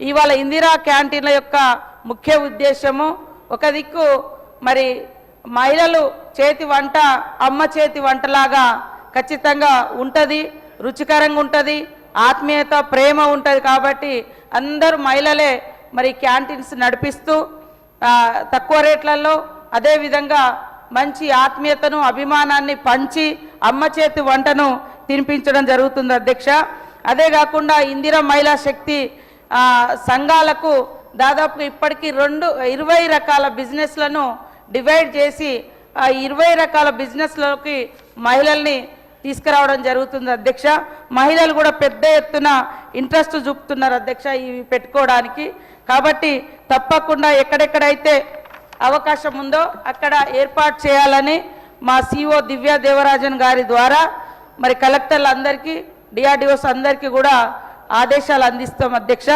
ఇవాళ ఇందిరా క్యాంటీన్ల యొక్క ముఖ్య ఉద్దేశము ఒక దిక్కు మరి మహిళలు చేతి వంట అమ్మ చేతి వంటలాగా ఖచ్చితంగా ఉంటుంది, రుచికరంగా ఉంటుంది, ఆత్మీయత ప్రేమ ఉంటుంది. కాబట్టి అందరూ మహిళలే మరి క్యాంటీన్స్ నడిపిస్తూ తక్కువ రేట్లలో అదేవిధంగా మంచి ఆత్మీయతను అభిమానాన్ని పంచి అమ్మ చేతి వంటను తినిపించడం జరుగుతుంది అధ్యక్ష. అదే కాకుండా ఇందిరా మహిళా శక్తి సంఘాలకు దాదాపు ఇప్పటికీ 20 రకాల బిజినెస్లను డివైడ్ చేసి 20 రకాల బిజినెస్లకి మహిళల్ని తీసుకురావడం జరుగుతుంది అధ్యక్ష. మహిళలు కూడా పెద్ద ఎత్తున ఇంట్రెస్ట్ చూపుతున్నారు అధ్యక్ష ఇవి పెట్టుకోవడానికి. కాబట్టి తప్పకుండా ఎక్కడెక్కడైతే అవకాశం ఉందో అక్కడ ఏర్పాటు చేయాలని మా సిఓ దివ్యా దేవరాజన్ గారి ద్వారా మరి కలెక్టర్లందరికీ డిఆర్డిఓస్ అందరికీ కూడా ఆదేశాలు అందిస్తాం అధ్యక్ష.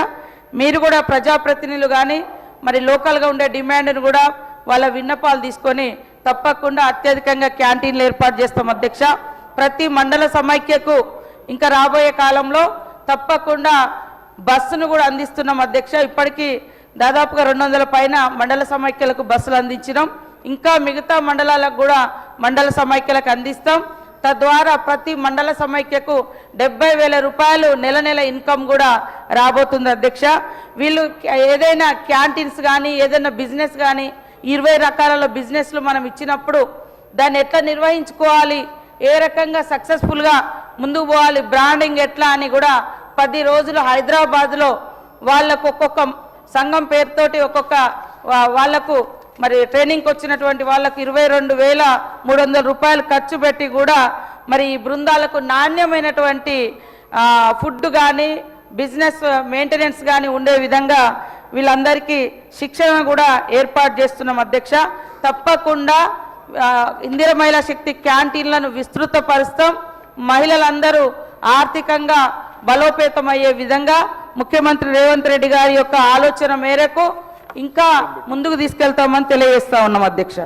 మీరు కూడా ప్రజాప్రతినిధులు కానీ మరి లోకల్గా ఉండే డిమాండ్ను కూడా వాళ్ళ విన్నపాలు తీసుకొని తప్పకుండా అత్యధికంగా క్యాంటీన్లు ఏర్పాటు చేస్తాం అధ్యక్ష. ప్రతి మండల సమైక్యకు ఇంకా రాబోయే కాలంలో తప్పకుండా బస్సును కూడా అందిస్తున్నాం అధ్యక్ష. ఇప్పటికీ దాదాపుగా 200 పైన మండల సమైక్యలకు బస్సులు అందించినాం. ఇంకా మిగతా మండలాలకు కూడా మండల సమైక్యలకు అందిస్తాం. తద్వారా ప్రతి మండల సమైక్యకు 70,000 రూపాయలు నెల ఇన్కమ్ కూడా రాబోతుంది అధ్యక్ష. వీళ్ళు ఏదైనా క్యాంటీన్స్ కానీ ఏదైనా బిజినెస్ కానీ 20 రకాల బిజినెస్లు మనం ఇచ్చినప్పుడు దాన్ని ఎట్లా నిర్వహించుకోవాలి, ఏ రకంగా సక్సెస్ఫుల్గా ముందుకు పోవాలి, బ్రాండింగ్ ఎట్లా అని కూడా 10 రోజులు హైదరాబాద్లో వాళ్ళకు ఒక్కొక్క సంఘం పేరుతోటి ఒక్కొక్క వాళ్లకు మరి ట్రైనింగ్కి వచ్చినటువంటి వాళ్ళకు 22,300 రూపాయలు ఖర్చు పెట్టి కూడా మరి ఈ బృందాలకు నాణ్యమైనటువంటి ఫుడ్ కానీ బిజినెస్ మెయింటెనెన్స్ కానీ ఉండే విధంగా వీళ్ళందరికీ శిక్షణ కూడా ఏర్పాటు చేస్తున్నాం అధ్యక్ష. తప్పకుండా ఇందిరా మహిళా శక్తి క్యాంటీన్లను విస్తృతపరుస్తాం. మహిళలందరూ ఆర్థికంగా బలోపేతమయ్యే విధంగా ముఖ్యమంత్రి రేవంత్ రెడ్డి గారి యొక్క ఆలోచన మేరకు ఇంకా ముందుకు తీసుకెళ్తామని తెలియజేస్తా ఉన్నాం అధ్యక్ష.